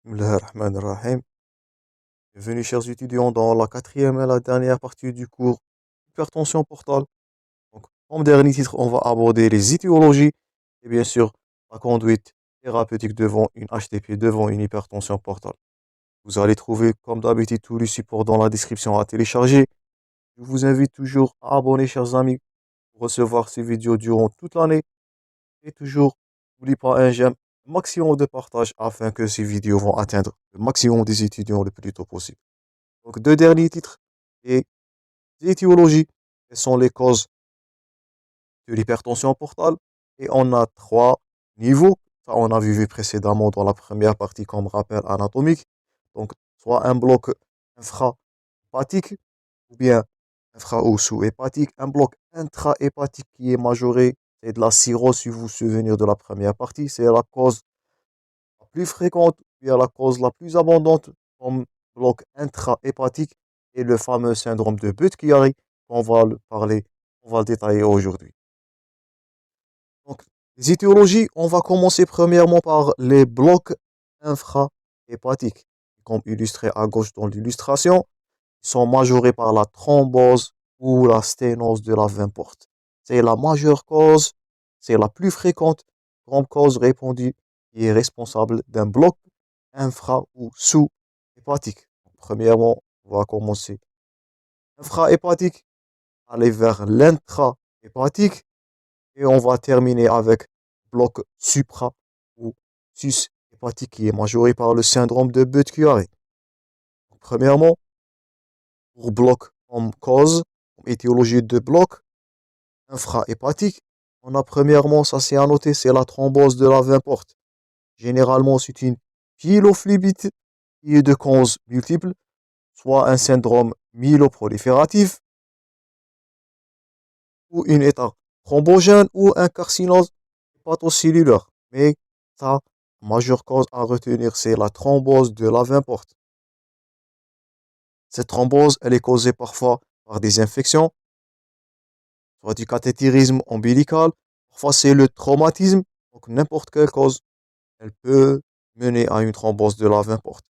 Bismillahirrahmanirrahim. Bienvenue, chers étudiants, dans la quatrième et la dernière partie du cours Hypertension portale. Donc, comme dernier titre, on va aborder les étiologies et bien sûr la conduite thérapeutique devant une HTP, devant une hypertension portale. Vous allez trouver, comme d'habitude, tous les supports dans la description à télécharger. Je vous invite toujours à abonner, chers amis, pour recevoir ces vidéos durant toute l'année. Et toujours, n'oublie pas un j'aime, un maximum de partage afin que ces vidéos vont atteindre le maximum des étudiants le plus tôt possible. Donc, deux derniers titres et étiologies. Quelles sont les causes de l'hypertension portale? Et on a trois niveaux. Ça, on a vu précédemment dans la première partie comme rappel anatomique. Donc, soit un bloc infrahépatique ou bien infra ou sous-hépatique. Un bloc intrahépatique qui est majoré, c'est de la cirrhose, si vous vous souvenez de la première partie. C'est la cause la plus fréquente, bien la cause la plus abondante comme bloc intrahépatique et le fameux syndrome de Budd-Chiari qu'on va le parler, on va le détailler aujourd'hui. Donc, les étiologies, on va commencer premièrement par les blocs infrahépatiques. Comme illustré à gauche dans l'illustration, ils sont majorés par la thrombose ou la sténose de la veine porte. C'est la majeure cause, c'est la plus fréquente comme cause répandue qui est responsable d'un bloc infra ou sous-hépatique. Premièrement, on va commencer infrahépatique, aller vers l'intrahépatique et on va terminer avec bloc supra ou sus-hépatique qui est majoré par le syndrome de Budd-Chiari. Premièrement, pour bloc en cause, étiologie de bloc infrahépatique, on a premièrement, ça c'est à noter, c'est la thrombose de la veine porte. Généralement, c'est une pyélophlébite qui est de causes multiples, soit un syndrome myéloprolifératif, ou une état thrombogène, ou un carcinose hépatocellulaire. Mais sa majeure cause à retenir, c'est la thrombose de la veine porte. Cette thrombose, elle est causée parfois par des infections, soit du cathétérisme ombilical, parfois c'est le traumatisme, donc n'importe quelle cause, elle peut mener à une thrombose de la veine porte.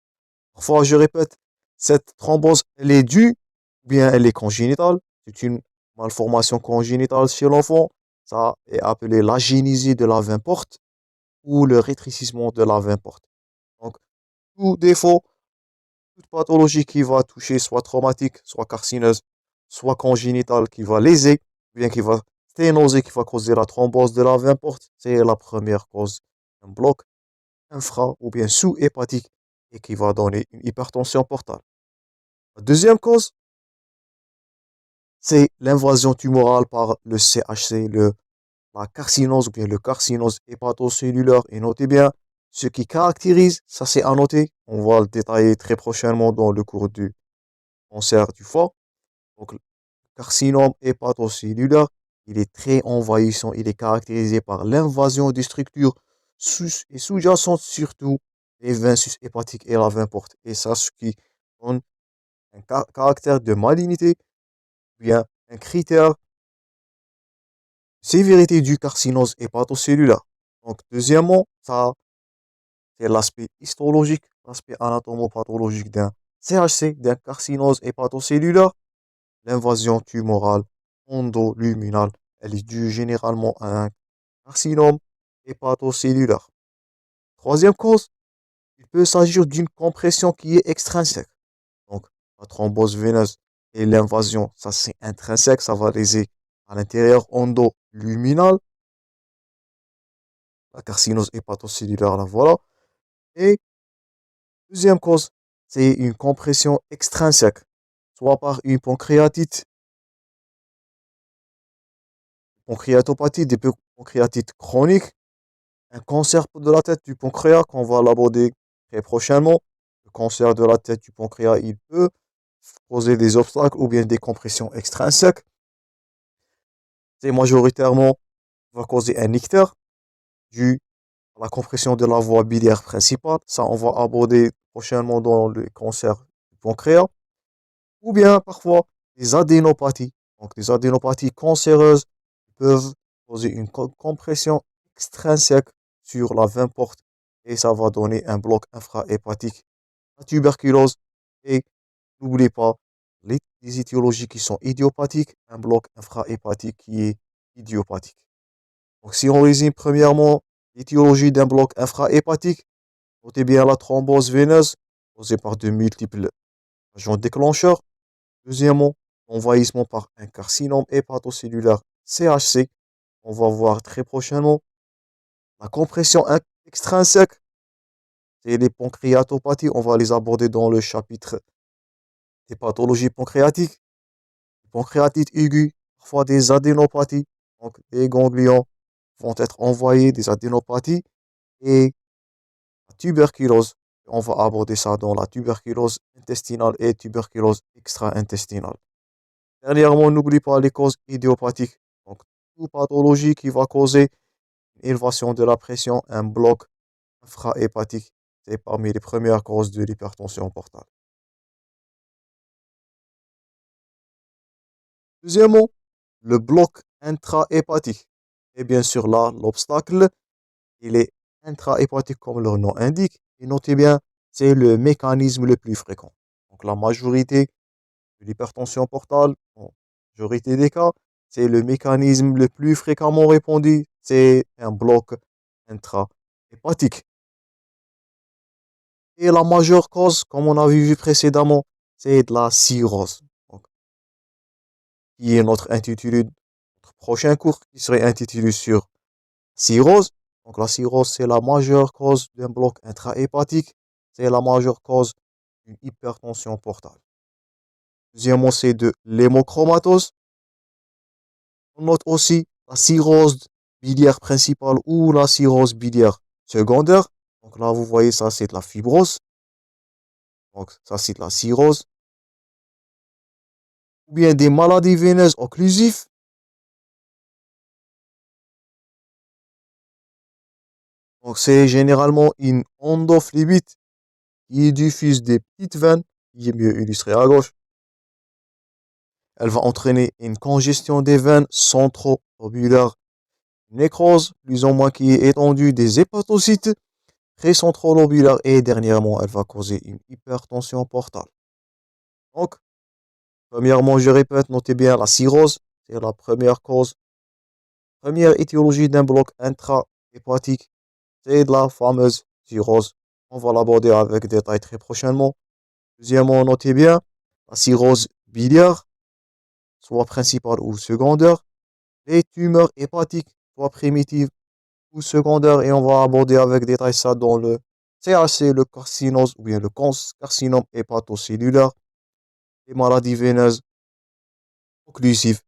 Parfois, je répète, cette thrombose, elle est due, ou bien elle est congénitale, c'est une malformation congénitale chez l'enfant, ça est appelé l'agénésie de la veine porte ou le rétrécissement de la veine porte. Donc, tout défaut, toute pathologie qui va toucher soit traumatique, soit carcineuse, soit congénitale, qui va léser, ou bien qui va sténoser, qui va causer la thrombose de la veine porte, c'est la première cause d'un bloc infra ou bien sous-hépatique et qui va donner une hypertension portale. La deuxième cause, c'est l'invasion tumorale par le CHC, la carcinose ou bien le carcinose hépatocellulaire. Et notez bien, ce qui caractérise, ça c'est à noter, on va le détailler très prochainement dans le cours du cancer du foie. Donc, le carcinome hépatocellulaire, il est très envahissant, il est caractérisé par l'invasion des structures sous-jacentes, surtout les veines sus-hépatiques et la veine porte. Et ça, ce qui donne un caractère de malignité, bien un critère de sévérité du carcinose hépatocellulaire. Donc, deuxièmement, ça, c'est l'aspect histologique, l'aspect anatomopathologique d'un CHC, d'un carcinose hépatocellulaire. L'invasion tumorale endoluminale, elle est due généralement à un carcinome hépatocellulaire. Troisième cause, il peut s'agir d'une compression qui est extrinsèque. Donc, la thrombose veineuse et l'invasion, ça c'est intrinsèque, ça va léser à l'intérieur endoluminal. La carcinose hépatocellulaire, la voilà. Et deuxième cause, c'est une compression extrinsèque, soit par une pancréatite, pancréatopathie, des pancréatites chroniques, un cancer de la tête du pancréas qu'on va l'aborder très prochainement. Le cancer de la tête du pancréas, il peut poser des obstacles ou bien des compressions extrinsèques. C'est majoritairement va causer un ictère dû à la compression de la voie biliaire principale. Ça, on va aborder prochainement dans le cancer du pancréas. Ou bien parfois des adénopathies. Donc des adénopathies cancéreuses peuvent causer une compression extrinsèque sur la veine porte et ça va donner un bloc infrahépatique, la tuberculose. Et n'oublie pas les étiologies qui sont idiopathiques, un bloc infrahépatique qui est idiopathique. Donc si on résume premièrement l'étiologie d'un bloc infrahépatique, notez bien la thrombose veineuse causée par de multiples agents déclencheurs. Deuxièmement, envahissement par un carcinome hépatocellulaire CHC. On va voir très prochainement la compression extrinsèque, c'est les pancréatopathies. On va les aborder dans le chapitre des pathologies pancréatiques. Pancréatite aiguë, parfois des adénopathies. Donc, les ganglions vont être envoyés, des adénopathies, et la tuberculose. On va aborder ça dans la tuberculose intestinale et tuberculose extra-intestinale. Dernièrement, n'oublie pas les causes idiopathiques. Donc, toute pathologie qui va causer une élévation de la pression, un bloc infrahépatique, c'est parmi les premières causes de l'hypertension portale. Deuxièmement, le bloc intrahépatique. Et bien sûr, là, l'obstacle, il est intrahépatique comme leur nom indique. Et notez bien, c'est le mécanisme le plus fréquent. Donc, la majorité de l'hypertension portale, en majorité des cas, c'est le mécanisme le plus fréquemment répandu, c'est un bloc intrahépatique. Et la majeure cause, comme on a vu précédemment, c'est de la cirrhose. Donc, qui est notre intitulé, notre prochain cours qui serait intitulé sur cirrhose. Donc la cirrhose, c'est la majeure cause d'un bloc intrahépatique. C'est la majeure cause d'une hypertension portale. Deuxièmement, c'est de l'hémochromatose. On note aussi la cirrhose biliaire principale ou la cirrhose biliaire secondaire. Donc là, vous voyez, ça, c'est de la fibrose. Donc ça, c'est de la cirrhose. Ou bien des maladies veineuses occlusives. Donc c'est généralement une endophlébite qui diffuse des petites veines, qui est mieux illustré à gauche. Elle va entraîner une congestion des veines centro-lobulaires, nécrose plus ou moins qui est étendue des hépatocytes précentrolobulaires, et dernièrement, elle va causer une hypertension portale. Donc, premièrement, je répète, notez bien la cirrhose, c'est la première cause, première étiologie d'un bloc intrahépatique, c'est de la fameuse cirrhose. On va l'aborder avec détail très prochainement. Deuxièmement, notez bien la cirrhose biliaire, soit principale ou secondaire, les tumeurs hépatiques, soit primitives ou secondaires, et on va aborder avec détail ça dans le CHC, le carcinose ou bien le carcinome hépatocellulaire, les maladies veineuses occlusives,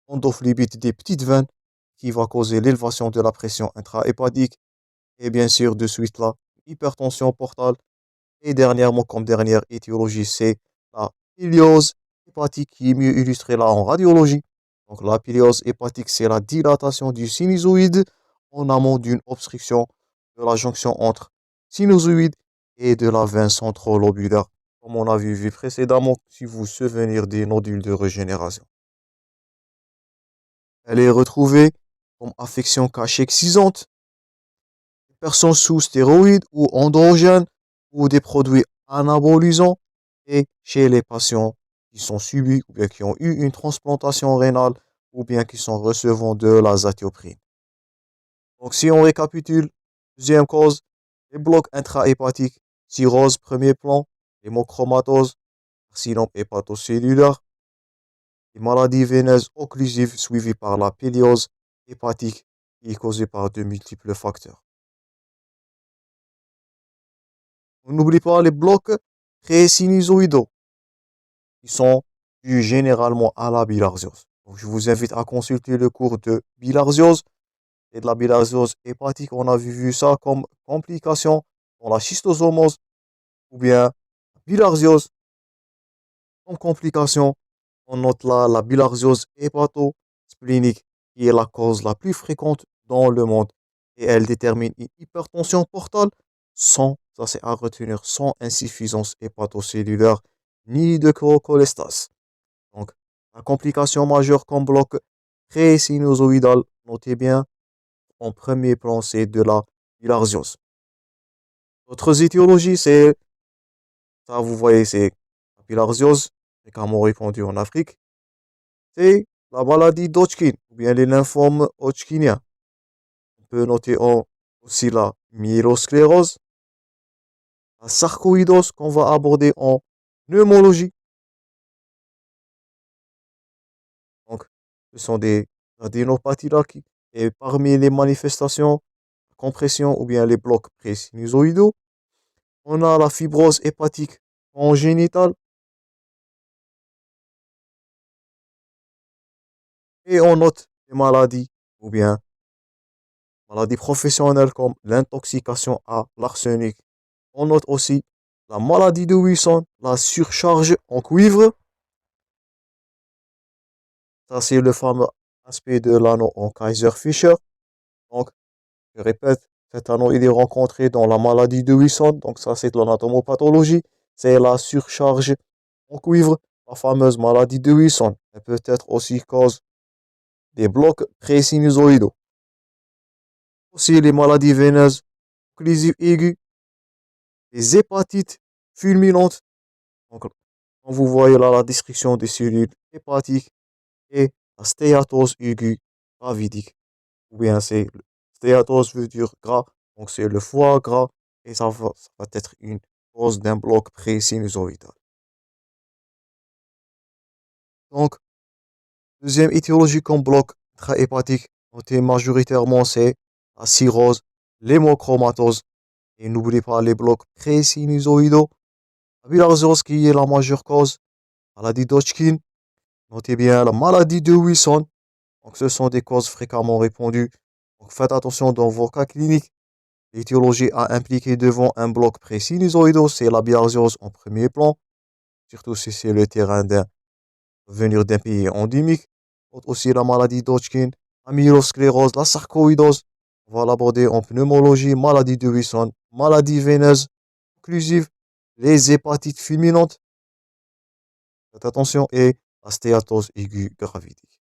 endophlébite des petites veines qui va causer l'élévation de la pression intrahépatique, et bien sûr de suite là, hypertension portale, et dernièrement comme dernière étiologie, c'est la piliose hépatique qui est mieux illustrée là en radiologie. Donc la piliose hépatique, c'est la dilatation du sinusoïde en amont d'une obstruction de la jonction entre sinusoïde et de la veine centrolobulaire, comme on a vu précédemment, si vous vous souvenez des nodules de régénération. Elle est retrouvée comme affection cachexisante, personnes sous stéroïdes ou androgènes ou des produits anabolisants, et chez les patients qui sont subis ou bien qui ont eu une transplantation rénale ou bien qui sont recevant de l'azatioprine. Donc si on récapitule, deuxième cause, les blocs intrahépatiques, cirrhose premier plan, hémochromatose, carcinome hépatocellulaire, les maladies veineuses occlusives suivies par la péliose hépatique qui est causée par de multiples facteurs. On n'oublie pas les blocs pré-sinusoïdaux qui sont dus généralement à la bilharziose. Donc, je vous invite à consulter le cours de bilharziose et de la bilharziose hépatique. On a vu ça comme complication dans la schistosomose ou bien bilharziose comme complication. On note là la bilharziose hépato-splénique qui est la cause la plus fréquente dans le monde, et elle détermine une hypertension portale sans, ça c'est à retenir, sans insuffisance hépatocellulaire ni de cholestase. Donc, la complication majeure comme bloc pré-sinusoïdal, notez bien, en premier plan, c'est de la bilharziose. D'autres étiologies, c'est, ça vous voyez, c'est la bilharziose, fréquemment répandue en Afrique. C'est la maladie d'Hodgkin, ou bien les lymphomes hodgkiniens. On peut noter aussi la myélosclérose, la sarcoïdose qu'on va aborder en pneumologie. Donc, ce sont des adénopathies là et parmi les manifestations, la compression ou bien les blocs pré-sinusoïdaux, on a la fibrose hépatique congénitale et on note des maladies ou bien maladies professionnelles comme l'intoxication à l'arsenic. On note aussi la maladie de Wilson, la surcharge en cuivre. Ça, c'est le fameux aspect de l'anneau en Kaiser-Fischer. Donc, je répète, cet anneau, il est rencontré dans la maladie de Wilson. Donc, ça, c'est de l'anatomopathologie. C'est la surcharge en cuivre, la fameuse maladie de Wilson. Elle peut être aussi cause des blocs pré-sinusoïdaux. Aussi, les maladies veineuses occlusives aiguës, les hépatites fulminantes. Donc, quand vous voyez là la description des cellules hépatiques et la stéatose aiguë gravidique. Ou bien c'est stéatose veut dire gras, donc c'est le foie gras et ça va être une cause d'un bloc pré-sinusoïdal. Donc, deuxième étiologie comme bloc intrahépatique, notée majoritairement, c'est la cirrhose, l'hémochromatose. Et n'oubliez pas les blocs pré-sinusoïdaux. La bilharzose qui est la majeure cause, maladie d'Hodgkin. Notez bien la maladie de Wilson. Donc, ce sont des causes fréquemment répandues. Donc, faites attention dans vos cas cliniques. L'étiologie à impliquer devant un bloc pré-sinusoïdal, c'est la bilharziose en premier plan, surtout si c'est le terrain venir d'un pays endémique. Aussi la maladie d'Hodgkin, la myélosclérose, la sarcoïdose. On va l'aborder en pneumologie, maladie de Wilson, maladie veineuse occlusive, les hépatites fulminantes. Faites attention et la stéatose aiguë gravidique.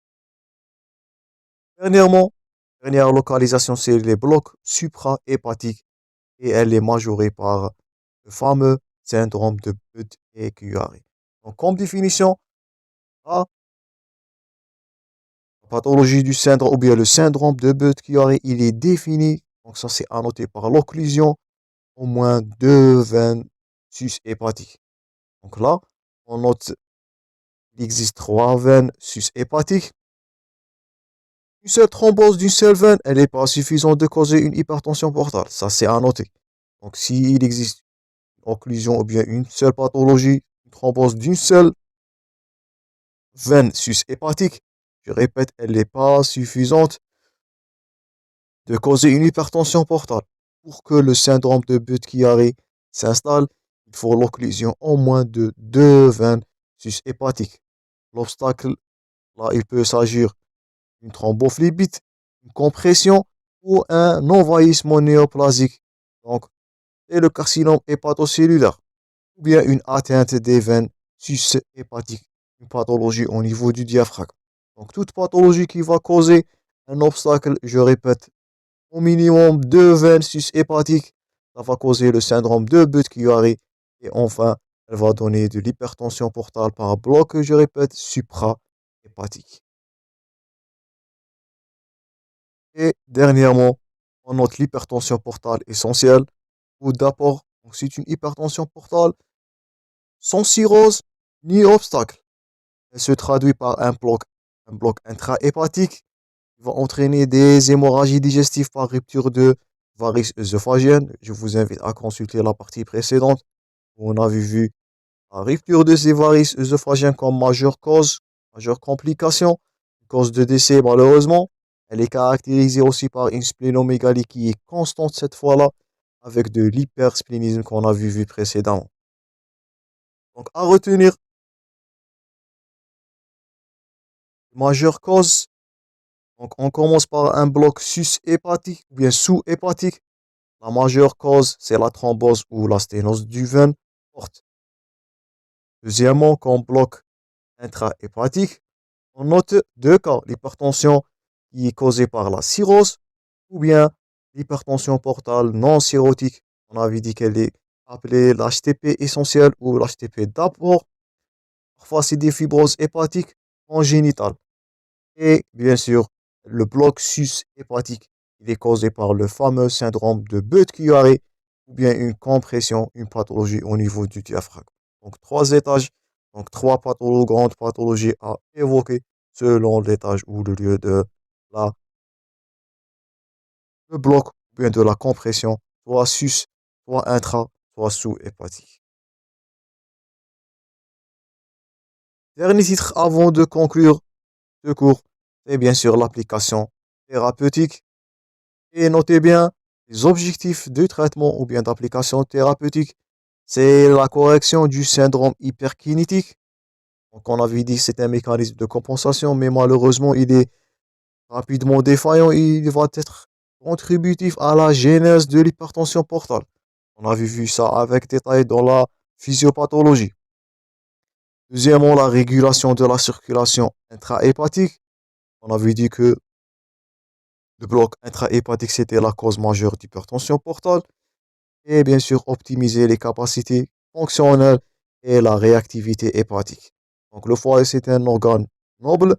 Dernièrement, dernière localisation, c'est les blocs suprahépatiques et elle est majorée par le fameux syndrome de Budd-Chiari. Donc, comme définition, la pathologie du syndrome ou bien le syndrome de Budd-Chiari, il est défini, donc ça c'est annoté par l'occlusion au moins deux veines sus-hépatiques. Donc là, on note qu'il existe trois veines sus-hépatiques. Une seule thrombose d'une seule veine, elle n'est pas suffisante de causer une hypertension portale. Ça, c'est à noter. Donc, s'il existe une occlusion ou bien une seule pathologie, une thrombose d'une seule veine sus-hépatique, je répète, elle n'est pas suffisante de causer une hypertension portale. Pour que le syndrome de Budd-Chiari s'installe, il faut l'occlusion au moins de deux veines sus-hépatiques. L'obstacle, là, il peut s'agir d'une thrombophlébite, une compression ou un envahissement néoplasique. Donc, c'est le carcinome hépatocellulaire ou bien une atteinte des veines sus-hépatiques, une pathologie au niveau du diaphragme. Donc, toute pathologie qui va causer un obstacle, je répète, au minimum deux veines sus-hépatiques, ça va causer le syndrome de Budd-Chiari et enfin, elle va donner de l'hypertension portale par bloc, je répète, suprahépatique. Et dernièrement, on note l'hypertension portale essentielle ou d'apport. Donc, c'est une hypertension portale sans cirrhose ni obstacle. Elle se traduit par un bloc intrahépatique qui va entraîner des hémorragies digestives par rupture de varices œsophagiennes. Je vous invite à consulter la partie précédente où on avait vu la rupture de ces varices œsophagiennes comme majeure cause, majeure complication, cause de décès malheureusement. Elle est caractérisée aussi par une splénomégalie qui est constante cette fois-là, avec de l'hypersplénisme qu'on a vu précédemment. Donc, à retenir, majeure cause. Donc, on commence par un bloc sus-hépatique ou bien sous-hépatique. La majeure cause, c'est la thrombose ou la sténose du veine porte. Deuxièmement, comme bloc intrahépatique, on note deux cas, l'hypertension qui est causée par la cirrhose ou bien l'hypertension portale non cirrhotique On avait dit qu'elle est appelée l'HTP essentiel ou l'HTP d'apport. Parfois, c'est des fibroses hépatiques congénitales. Et bien sûr, le bloc sus-hépatique, il est causé par le fameux syndrome de Budd-Chiari ou bien une compression, une pathologie au niveau du diaphragme. Donc, trois étages, donc grandes pathologies à évoquer selon l'étage ou le lieu de la, le bloc ou bien de la compression, soit sus, soit intra, soit sous-hépatique. Dernier titre avant de conclure ce cours, c'est bien sûr l'application thérapeutique. Et notez bien, les objectifs de traitement ou bien d'application thérapeutique, c'est la correction du syndrome hyperkinétique. Donc, on avait dit que c'est un mécanisme de compensation, mais malheureusement, il est rapidement défaillant. Il va être contributif à la genèse de l'hypertension portale. On avait vu ça avec détail dans la physiopathologie. Deuxièmement, la régulation de la circulation intrahépatique. On avait dit que le bloc intrahépatique, c'était la cause majeure d'hypertension portale. Et bien sûr, optimiser les capacités fonctionnelles et la réactivité hépatique. Donc, le foie, c'est un organe noble.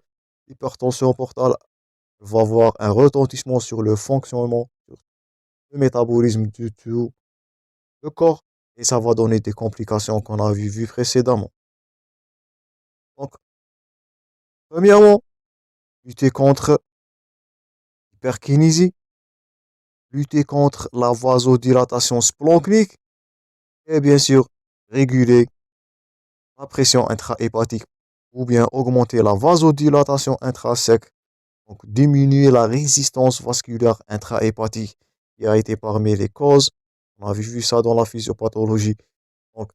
L'hypertension portale va avoir un retentissement sur le fonctionnement, sur le métabolisme du tout le corps, et ça va donner des complications qu'on a vues précédemment. Donc, premièrement, lutter contre l'hyperkinésie, lutter contre la vasodilatation splanchnique et bien sûr, réguler la pression intrahépatique ou bien augmenter la vasodilatation intrinsèque, donc diminuer la résistance vasculaire intrahépatique qui a été parmi les causes. On avait vu ça dans la physiopathologie. Donc,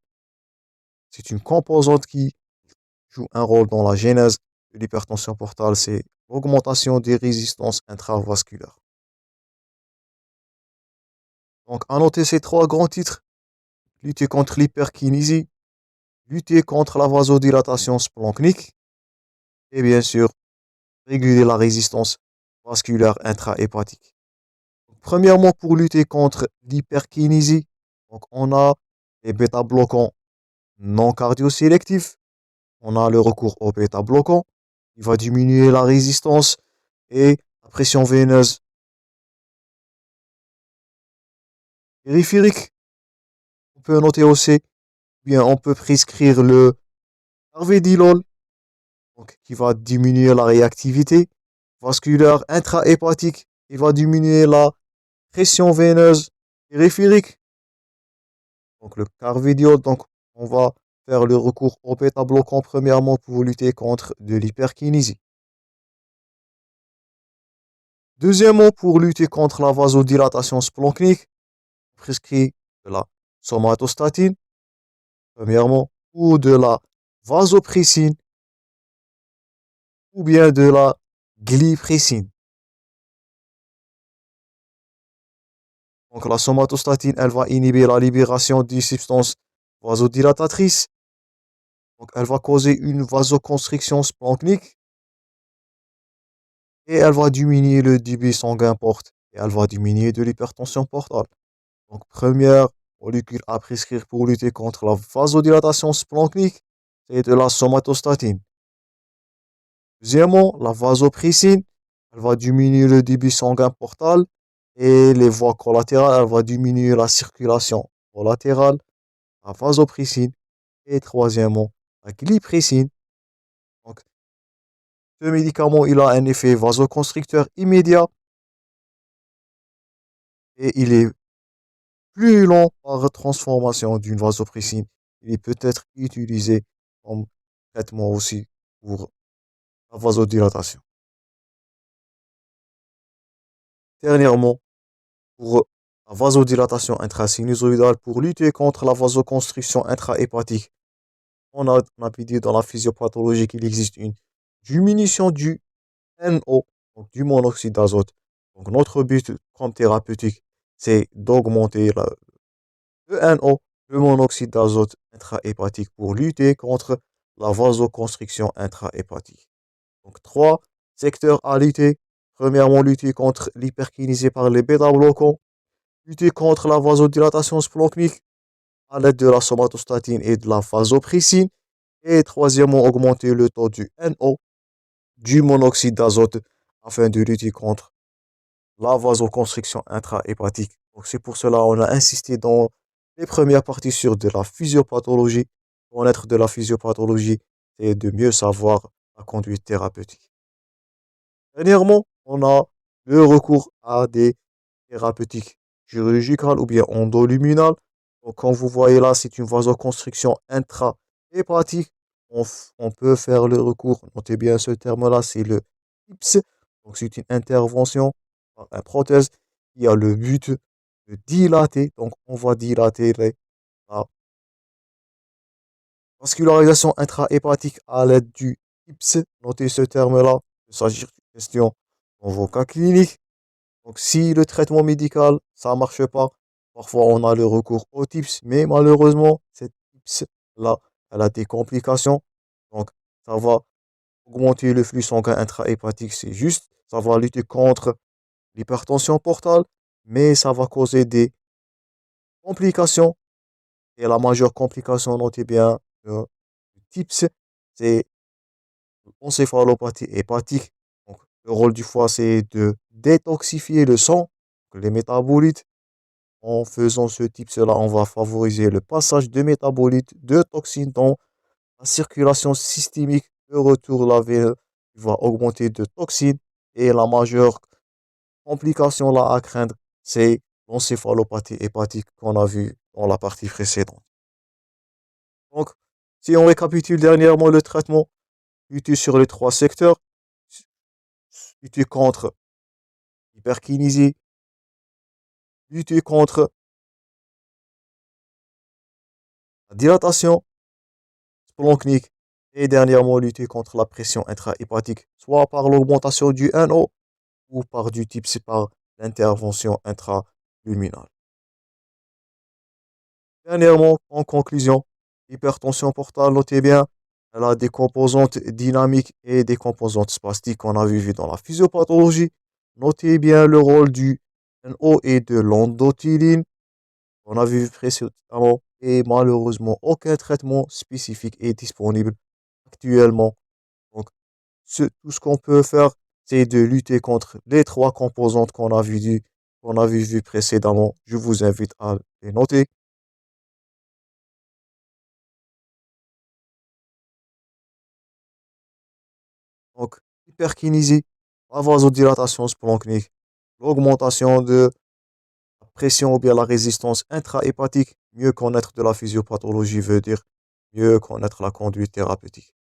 c'est une composante qui joue un rôle dans la genèse de l'hypertension portale, c'est l'augmentation des résistances intravasculaires. Donc, à noter ces trois grands titres, lutter contre l'hyperkinésie, lutter contre la vasodilatation splanchnique et bien sûr, réguler la résistance vasculaire intrahépatique. Premièrement, pour lutter contre l'hyperkinésie, donc on a les bêta-bloquants non cardiosélectifs, on a le recours aux bêta-bloquants, il va diminuer la résistance et la pression veineuse périphérique. On peut noter aussi, bien on peut prescrire le carvedilol, donc qui va diminuer la réactivité vasculaire intrahépatique, il va diminuer la pression veineuse périphérique. Donc le carvedilol, donc on va faire le recours au bêta-bloquant premièrement pour lutter contre de l'hyperkinésie. Deuxièmement, pour lutter contre la vasodilatation splanchnique, on prescrit de la somatostatine, premièrement, ou de la vasopressine, ou bien de la glipressine. Donc la somatostatine, elle va inhiber la libération des substances vasodilatatrices. Donc elle va causer une vasoconstriction splanchnique et elle va diminuer le débit sanguin porte et elle va diminuer de l'hypertension portale. Donc première molécule à prescrire pour lutter contre la vasodilatation splanchnique, c'est de la somatostatine. Deuxièmement, la vasopressine, elle va diminuer le débit sanguin portal et les voies collatérales, elle va diminuer la circulation collatérale, la vasopressine. Et troisièmement, la glipressine. Donc, ce médicament, il a un effet vasoconstricteur immédiat et il est plus lent par transformation d'une vasopressine. Il peut être utilisé comme traitement aussi pour la vasodilatation. Dernièrement, pour la vasodilatation intrasinusoïdale, pour lutter contre la vasoconstriction intrahépatique, on a pu dire dans la physiopathologie qu'il existe une diminution du NO, donc du monoxyde d'azote. Donc notre but comme thérapeutique, c'est d'augmenter le NO, le monoxyde d'azote intrahépatique pour lutter contre la vasoconstriction intrahépatique. Donc trois secteurs à lutter. Premièrement, lutter contre l'hyperkinésie par les bêta-bloquants, lutter contre la vasodilatation splanchnique à l'aide de la somatostatine et de la vasopressine. Et troisièmement, augmenter le taux du NO, du monoxyde d'azote, afin de lutter contre la vasoconstriction intrahépatique. Donc c'est pour cela qu'on a insisté dans les premières parties sur de la physiopathologie. Connaître de la physiopathologie, c'est de mieux savoir la conduite thérapeutique. Dernièrement, on a le recours à des thérapeutiques chirurgicales ou bien endoluminales. Donc, comme vous voyez là, c'est une vasoconstriction intrahépatique. On peut faire le recours, notez bien ce terme-là, c'est le TIPS. Donc, c'est une intervention par une prothèse qui a le but de dilater. Donc, on va dilater la vascularisation intrahépatique à l'aide du TIPS. Notez ce terme-là. Il s'agit d'une question dans vos cas cliniques. Donc, si le traitement médical, ça marche pas, parfois on a le recours au TIPS, mais malheureusement, cette TIPS-là, elle a des complications. Donc, ça va augmenter le flux sanguin intrahépatique, c'est juste. Ça va lutter contre l'hypertension portale, mais ça va causer des complications. Et la majeure complication, notez bien, le TIPS, c'est l'encéphalopathie hépatique. Donc, le rôle du foie, c'est de détoxifier le sang, les métabolites. En faisant ce type cela, on va favoriser le passage de métabolites, de toxines dans la circulation systémique. Le retour de la veine va augmenter de toxines. Et la majeure complication là à craindre, c'est l'encéphalopathie hépatique qu'on a vu dans la partie précédente. Donc, si on récapitule dernièrement le traitement, lutter sur les trois secteurs, lutter contre l'hyperkinésie, lutter contre la dilatation splanchnique et dernièrement lutter contre la pression intrahépatique, soit par l'augmentation du NO ou par du type, c'est par l'intervention intraluminale. Dernièrement, en conclusion, l'hypertension portale, notez bien, elle a des composantes dynamiques et des composantes spastiques qu'on a vu dans la physiopathologie. Notez bien le rôle du NO et de l'endothéline. On a vu précédemment et malheureusement aucun traitement spécifique est disponible actuellement. Donc, tout ce qu'on peut faire, c'est de lutter contre les trois composantes qu'on a vu précédemment. Je vous invite à les noter. Donc, hyperkinésie, la vasodilatation splanchnique, l'augmentation de la pression ou bien la résistance intrahépatique. Mieux connaître de la physiopathologie veut dire mieux connaître la conduite thérapeutique.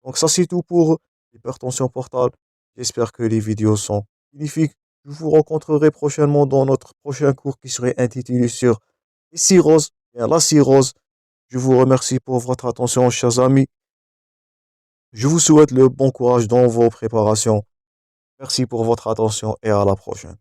Donc ça, c'est tout pour l'hypertension portale. J'espère que les vidéos sont bénéfiques. Je vous rencontrerai prochainement dans notre prochain cours qui serait intitulé sur les cirrhoses, bien la cirrhose. Je vous remercie pour votre attention, chers amis. Je vous souhaite le bon courage dans vos préparations. Merci pour votre attention et à la prochaine.